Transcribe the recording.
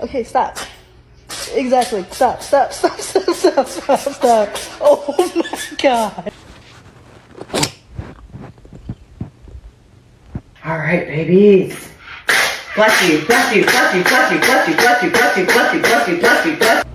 Okay, stop. Exactly. Stop. Oh my god. All right, babies. Bless you, bless you, bless you, bless you, bless you, bless you, bless you, bless you, bless you, bless you, bless you.